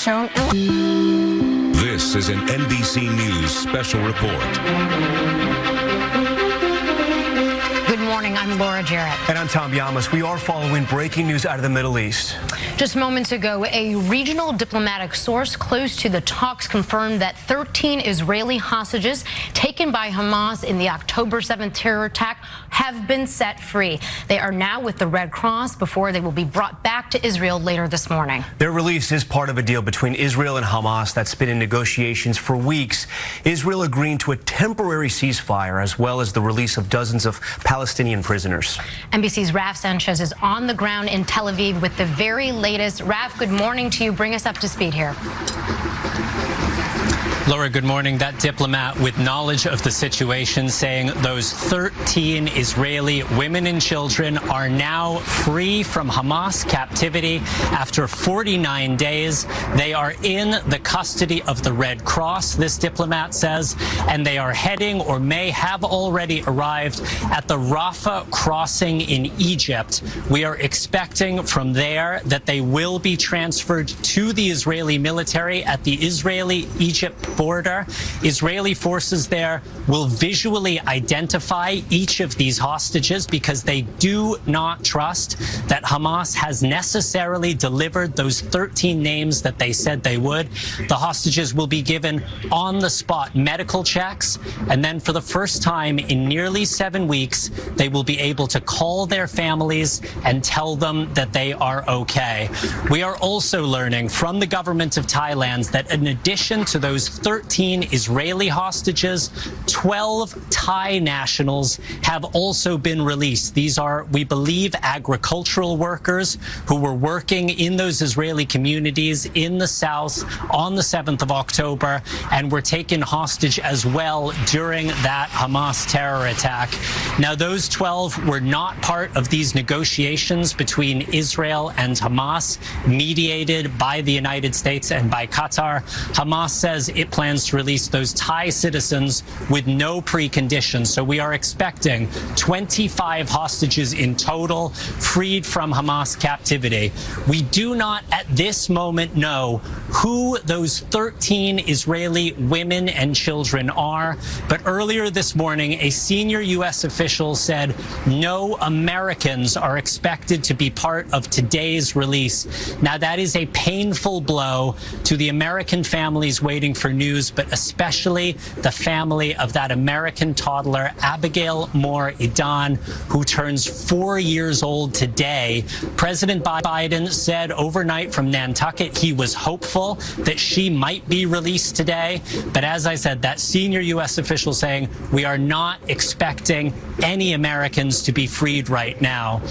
shown. This is an NBC News special report. Good morning, I'm Laura Jarrett. And I'm Tom Yamas. We are following breaking news out of the Middle East. Just moments ago, a regional diplomatic source close to the talks confirmed that 13 Israeli hostages taken by Hamas in the October 7th terror attack have been set free. They are now with the Red Cross before they will be brought back to Israel later this morning. Their release is part of a deal between Israel and Hamas that's been in negotiations for weeks. Israel agreeing to a temporary ceasefire as well as the release of dozens of Palestinian prisoners. NBC's Raf Sanchez is on the ground in Tel Aviv with the very latest. Raf, good morning to you. Bring us up to speed here. Laura, good morning. That diplomat with knowledge of the situation saying those 13 Israeli women and children are now free from Hamas captivity after 49 days. They are in the custody of the Red Cross, this diplomat says, and they are heading or may have already arrived at the Rafah crossing in Egypt. We are expecting from there that they will be transferred to the Israeli military at the Israeli-Egypt border. Israeli forces there will visually identify each of these hostages because they do not trust that Hamas has necessarily delivered those 13 names that they said they would. The hostages will be given on-the-spot medical checks, and then for the first time in nearly 7 weeks, they will be able to call their families and tell them that they are okay. We are also learning from the government of Thailand that in addition to those 13 Israeli hostages, 12 Thai nationals have also been released. These are, we believe, agricultural workers who were working in those Israeli communities in the south on the 7th of October and were taken hostage as well during that Hamas terror attack. Now, those 12 were not part of these negotiations between Israel and Hamas, mediated by the United States and by Qatar. Hamas says it plans to release those Thai citizens with no preconditions. So we are expecting 25 hostages in total freed from Hamas captivity. We do not at this moment know who those 13 Israeli women and children are, but earlier this morning, a senior U.S. official said no Americans are expected to be part of today's release. Now, that is a painful blow to the American families waiting for news, but especially the family of that American toddler, Abigail Moore Idan, who turns 4 years old today. President Biden said overnight from Nantucket he was hopeful that she might be released today. But as I said, that senior U.S. official saying we are not expecting any Americans to be freed right now.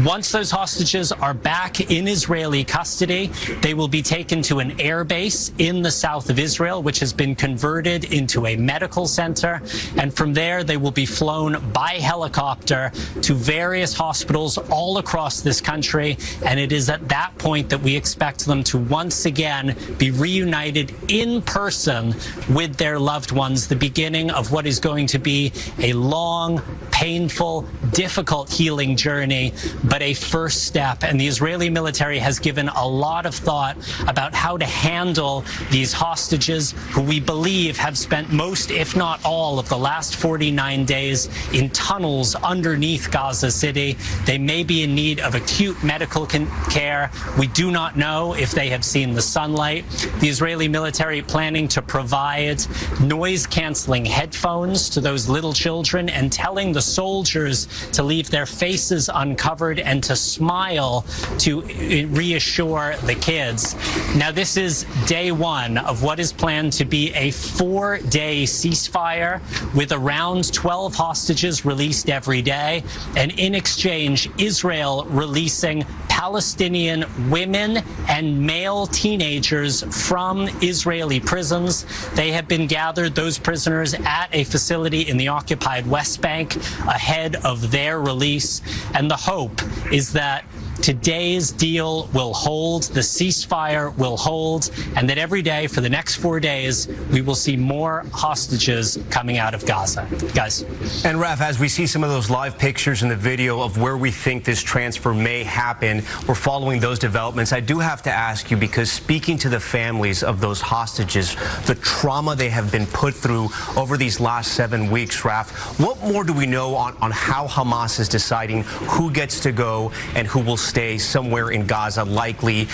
Once those hostages are back in Israeli custody, they will be taken to an air base in the south of Israel, which has been converted into a medical center. And from there, they will be flown by helicopter to various hospitals all across this country. And it is at that point that we expect them to once again be reunited in person with their loved ones, the beginning of what is going to be a long, painful, difficult healing journey, but a first step. And the Israeli military has given a lot of thought about how to handle these hostages who we believe have spent most, if not all, of the last 49 days in tunnels underneath Gaza City. They may be in need of acute medical care. We do not know if they have seen the sunlight. The Israeli military planning to provide noise-canceling headphones to those little children and telling the soldiers to leave their faces uncovered and to smile to reassure the kids. Now, this is day one of what is planned to be a 4-day ceasefire with around 12 hostages released every day. And in exchange, Israel releasing Palestinian women and male teenagers from Israeli prisons. They have been gathered, those prisoners, at a facility in the occupied West Bank ahead of their release. And the hope is that today's deal will hold, the ceasefire will hold, and that every day for the next 4 days, we will see more hostages coming out of Gaza. Guys. And Raf, as we see some of those live pictures and the video of where we think this transfer may happen, we're following those developments. I do have to ask you, because speaking to the families of those hostages, the trauma they have been put through over these last 7 weeks, Raf, what more do we know on how Hamas is deciding who gets to go and who will stay somewhere in Gaza, likely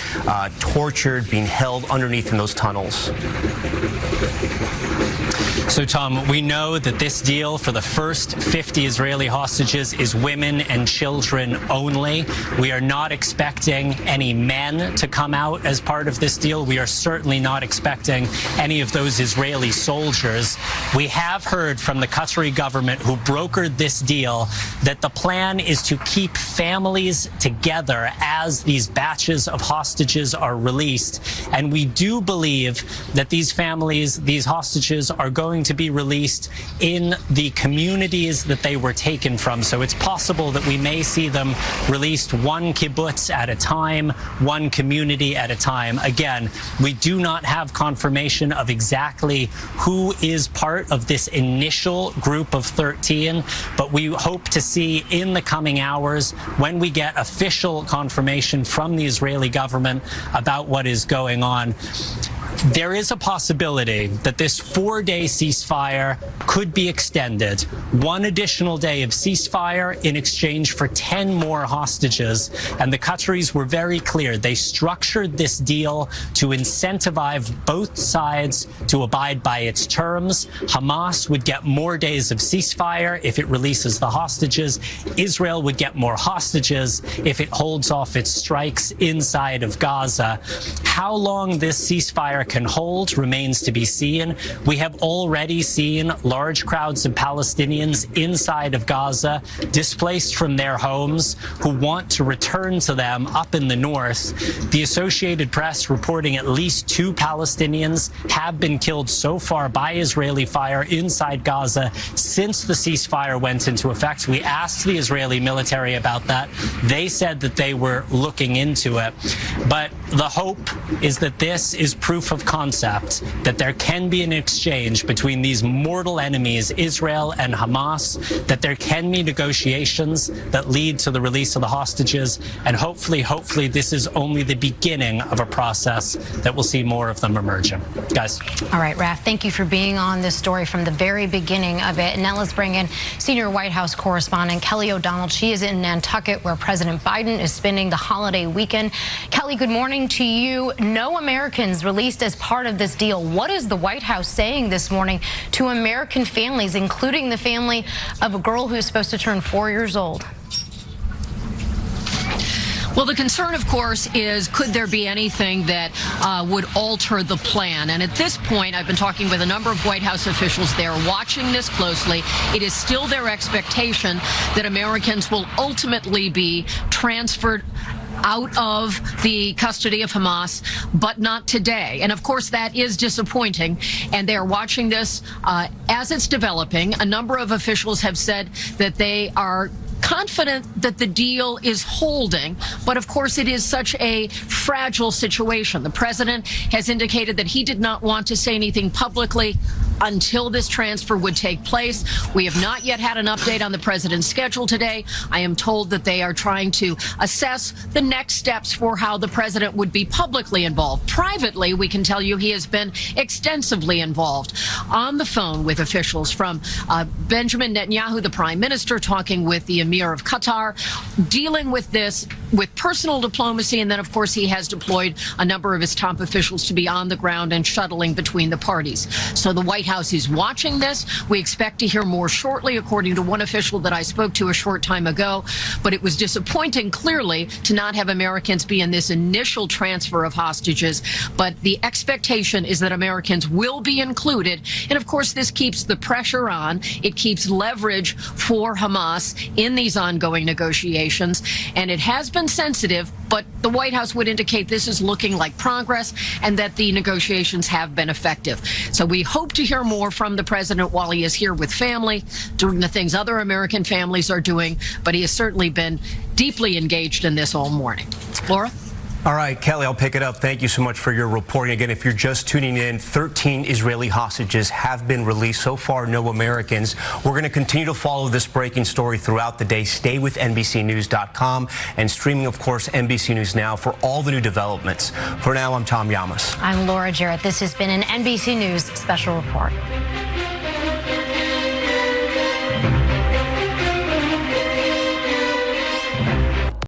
tortured, being held underneath in those tunnels? So, Tom, we know that this deal for the first 50 Israeli hostages is women and children only. We are not expecting any men to come out as part of this deal. We are certainly not expecting any of those Israeli soldiers. We have heard from the Qatari government, who brokered this deal, that the plan is to keep families together as these batches of hostages are released. And we do believe that these families, these hostages, are going to be released in the communities that they were taken from. So it's possible that we may see them released one kibbutz at a time, one community at a time. Again, we do not have confirmation of exactly who is part of this initial group of 13, but we hope to see in the coming hours, when we get official confirmation from the Israeli government about what is going on, there is a possibility that this 4-day ceasefire could be extended. One additional day of ceasefire in exchange for 10 more hostages. And the Qataris were very clear. They structured this deal to incentivize both sides to abide by its terms. Hamas would get more days of ceasefire if it releases the hostages. Israel would get more hostages if it holds off its strikes inside of Gaza. How long this ceasefire can hold remains to be seen. We have already seen large crowds of Palestinians inside of Gaza, displaced from their homes, who want to return to them up in the north. The Associated Press reporting at least 2 Palestinians have been killed so far by Israeli fire inside Gaza since the ceasefire went into effect. We asked the Israeli military about that. They said that they were looking into it. But the hope is that this is proof of concept, that there can be an exchange between these mortal enemies, Israel and Hamas, that there can be negotiations that lead to the release of the hostages, and hopefully this is only the beginning of a process that will see more of them emerging. Guys. All right, Raf, thank you for being on this story from the very beginning of it. And now let's bring in senior White House correspondent Kelly O'Donnell. She is in Nantucket, where President Biden is spending the holiday weekend. Kelly, good morning to you. No Americans released as part of this deal. What is the White House saying this morning to American families, including the family of a girl who is supposed to turn 4 years old? Well, the concern, of course, is could there be anything that would alter the plan? And at this point, I've been talking with a number of White House officials. They're watching this closely. It is still their expectation that Americans will ultimately be transferred out of the custody of Hamas, but not today. And of course, that is disappointing. And they're watching this as it's developing. A number of officials have said that they are confident that the deal is holding, but of course it is such a fragile situation. The president has indicated that he did not want to say anything publicly until this transfer would take place. We have not yet had an update on the president's schedule today. I am told that they are trying to assess the next steps for how the president would be publicly involved. Privately, we can tell you he has been extensively involved on the phone with officials, from Benjamin Netanyahu, the prime minister, talking with the Emir of Qatar, dealing with this with personal diplomacy. And then, of course, he has deployed a number of his top officials to be on the ground and shuttling between the parties. So the White House is watching this. We expect to hear more shortly, according to one official that I spoke to a short time ago. But it was disappointing, clearly, to not have Americans be in this initial transfer of hostages. But the expectation is that Americans will be included. And, of course, this keeps the pressure on. It keeps leverage for Hamas in these ongoing negotiations. And it has been been sensitive, but the White House would indicate this is looking like progress and that the negotiations have been effective. So we hope to hear more from the president while he is here with family, doing the things other American families are doing, but he has certainly been deeply engaged in this all morning. Laura? All right, Kelly, I'll pick it up. Thank you so much for your reporting. Again, if you're just tuning in, 13 Israeli hostages have been released. So far, no Americans. We're going to continue to follow this breaking story throughout the day. Stay with NBCnews.com and streaming, of course, NBC News Now for all the new developments. For now, I'm Tom Llamas. I'm Laura Jarrett. This has been an NBC News special report.